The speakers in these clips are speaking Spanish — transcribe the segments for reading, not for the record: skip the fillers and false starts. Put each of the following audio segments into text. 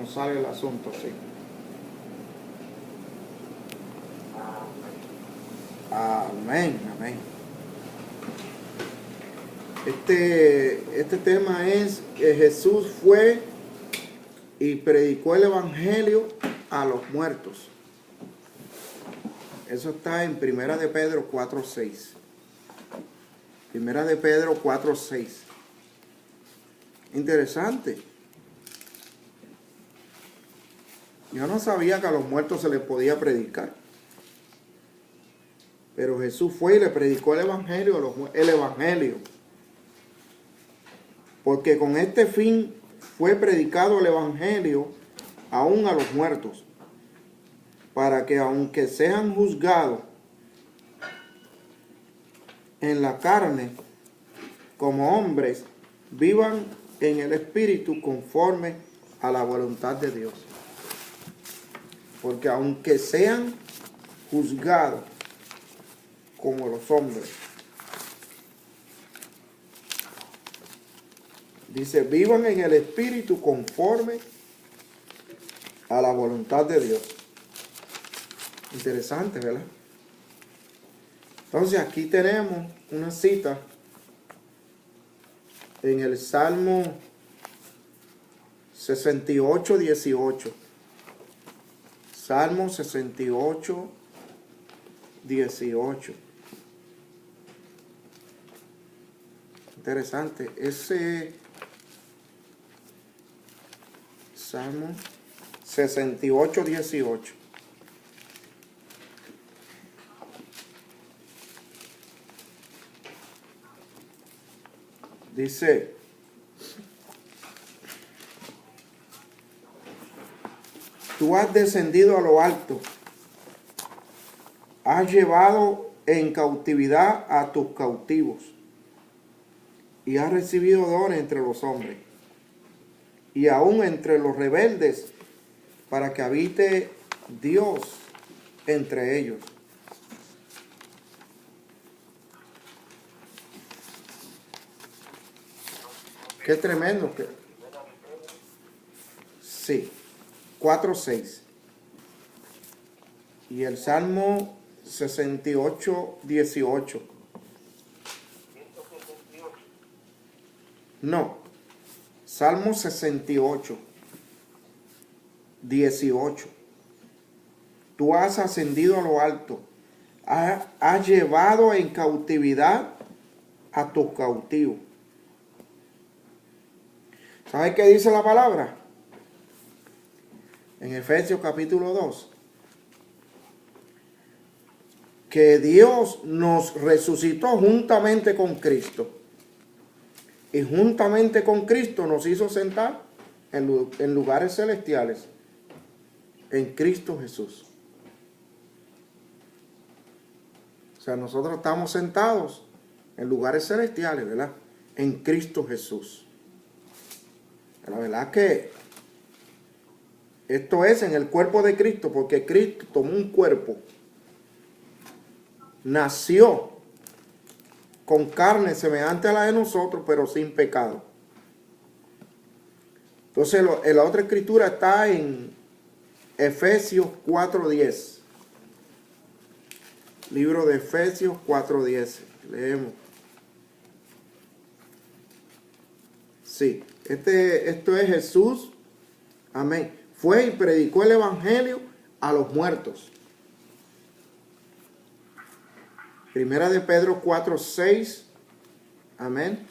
sale el asunto, sí. Amén, amén. Este tema es que Jesús fue y predicó el evangelio a los muertos. Eso está en Primera de Pedro 4:6. Primera de Pedro 4:6. Interesante. Yo no sabía que a los muertos se les podía predicar. Pero Jesús fue y le predicó el evangelio, el evangelio. Porque con este fin fue predicado el evangelio aún a los muertos, para que aunque sean juzgados en la carne como hombres, vivan en el espíritu conforme a la voluntad de Dios. Porque aunque sean juzgados como los hombres, dice, vivan en el espíritu conforme a la voluntad de Dios. Interesante, ¿verdad? Entonces aquí tenemos una cita en el Salmo 68:18. Salmo 68:18. Interesante. Ese Salmo 68:18. Dice, tú has descendido a lo alto, has llevado en cautividad a tus cautivos y has recibido dones entre los hombres y aún entre los rebeldes, para que habite Dios entre ellos. Qué tremendo que... Sí, 4:6. Y el Salmo 68:18. No, Salmo 68:18. Tú has ascendido a lo alto, has llevado en cautividad a tus cautivos. ¿Sabes qué dice la palabra? En Efesios capítulo 2. Que Dios nos resucitó juntamente con Cristo. Y juntamente con Cristo nos hizo sentar en lugares celestiales. En Cristo Jesús. O sea, nosotros estamos sentados en lugares celestiales, ¿verdad? En Cristo Jesús. La verdad que esto es en el cuerpo de Cristo, porque Cristo tomó un cuerpo, nació con carne semejante a la de nosotros, pero sin pecado. Entonces, la otra escritura está en Efesios 4:10. Libro de Efesios 4:10. Leemos. Sí, esto es Jesús. Amén. Fue y predicó el evangelio a los muertos. Primera de Pedro 4:6. Amén.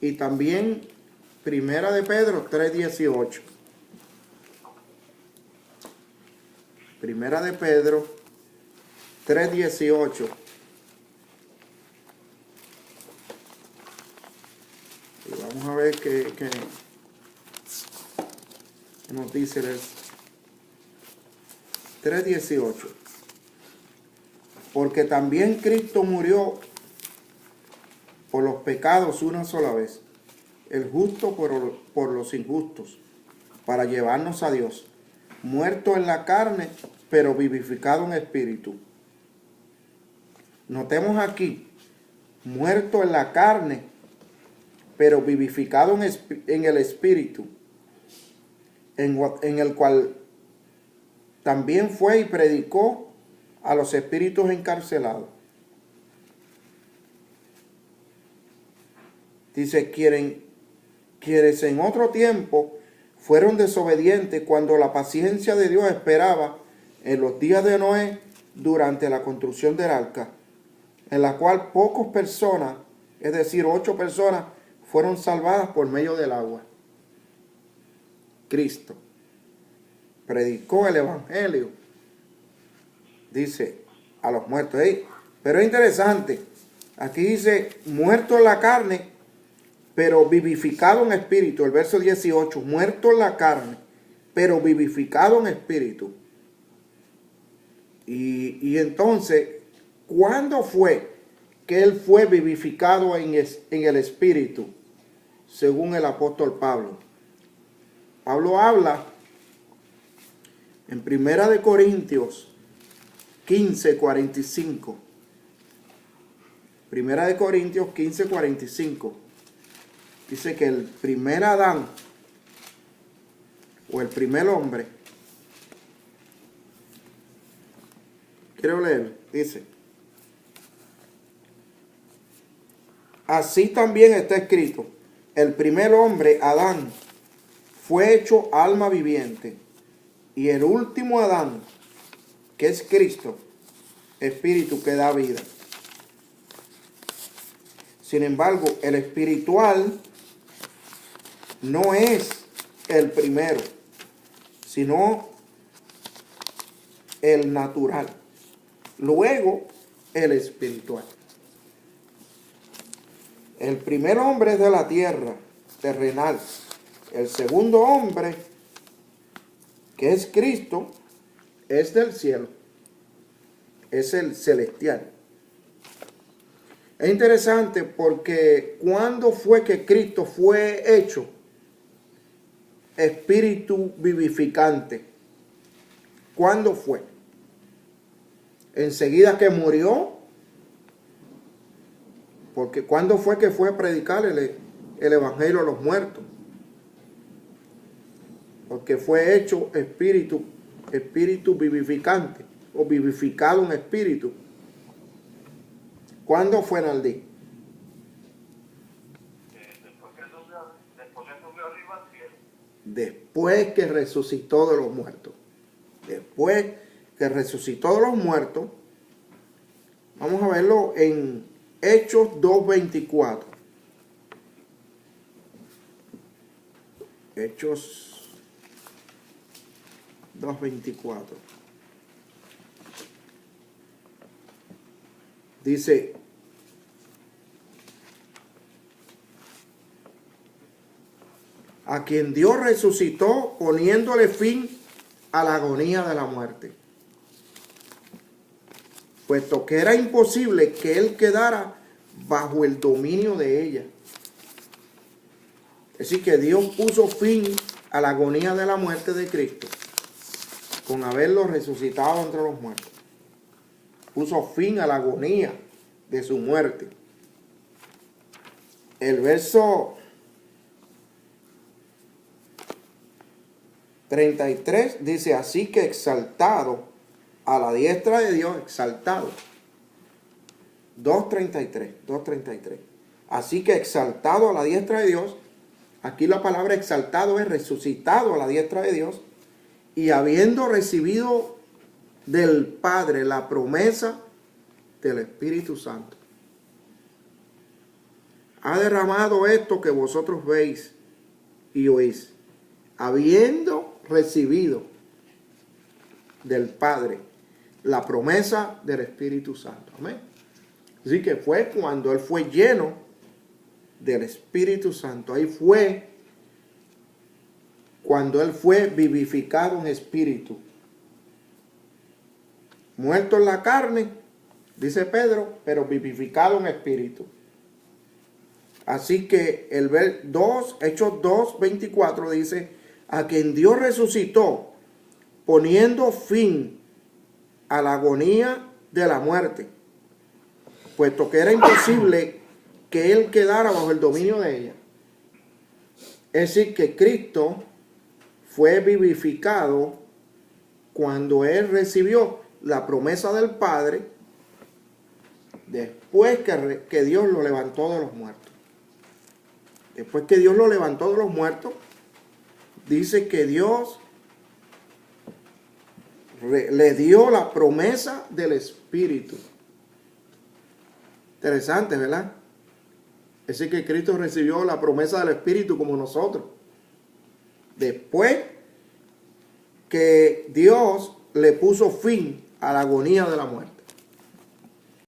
Y también Primera de Pedro 3:18. Primera de Pedro 3:18. Y vamos a ver qué nos dice el 3:18. Porque también Cristo murió por los pecados una sola vez, el justo por los injustos, para llevarnos a Dios, muerto en la carne, pero vivificado en espíritu. Notemos aquí, muerto en la carne, pero vivificado en el Espíritu, en el cual también fue y predicó a los espíritus encarcelados. Dice, quienes en otro tiempo fueron desobedientes cuando la paciencia de Dios esperaba en los días de Noé durante la construcción del arca, en la cual pocas personas, es decir, 8 personas, fueron salvadas por medio del agua. Cristo predicó el evangelio, dice, a los muertos. Pero es interesante, aquí dice, muerto en la carne, pero vivificado en espíritu. El verso 18, muerto en la carne, pero vivificado en espíritu. Y entonces, ¿cuándo fue que él fue vivificado en el espíritu? Según el apóstol Pablo. Pablo habla en 1 Corintios 15, 45. 1 Corintios 15, 45. Dice que el primer Adán, o el primer hombre, quiero leer, dice, así también está escrito, el primer hombre, Adán, fue hecho alma viviente, y el último Adán, que es Cristo, espíritu que da vida. Sin embargo, el espiritual no es el primero, sino el natural. Luego, el espiritual. El primer hombre es de la tierra, terrenal. El segundo hombre, que es Cristo, es del cielo. Es el celestial. Es interesante porque ¿cuándo fue que Cristo fue hecho espíritu vivificante? ¿Cuándo fue? ¿Enseguida que murió? Porque ¿cuándo fue que fue a predicar el evangelio a los muertos? Porque fue hecho espíritu vivificante o vivificado en espíritu. ¿Cuándo fue, Naldí? Después que resucitó de los muertos. Después que resucitó de los muertos, vamos a verlo en Hechos 2:24. Hechos 2:24. Dice, a quien Dios resucitó poniéndole fin a la agonía de la muerte, puesto que era imposible que él quedara bajo el dominio de ella. Es decir, que Dios puso fin a la agonía de la muerte de Cristo con haberlo resucitado entre los muertos. Puso fin a la agonía de su muerte. El verso 33 dice, así que exaltado a la diestra de Dios, exaltado. 2:33. Así que exaltado a la diestra de Dios, aquí la palabra exaltado es resucitado a la diestra de Dios, y habiendo recibido del Padre la promesa del Espíritu Santo. Ha derramado esto que vosotros veis y oís, habiendo recibido del Padre la promesa del Espíritu Santo. Amén. Así que fue cuando él fue lleno del Espíritu Santo. Ahí fue cuando él fue vivificado en espíritu. Muerto en la carne, dice Pedro, pero vivificado en espíritu. Así que el Hechos 2:24 dice, a quien Dios resucitó, poniendo fin a la agonía de la muerte, puesto que era imposible que él quedara bajo el dominio de ella. Es decir, que Cristo fue vivificado cuando Él recibió la promesa del Padre después que Dios lo levantó de los muertos. Después que Dios lo levantó de los muertos, dice que Dios le dio la promesa del Espíritu. Interesante, ¿verdad? Es decir, que Cristo recibió la promesa del Espíritu como nosotros. Después que Dios le puso fin a la agonía de la muerte.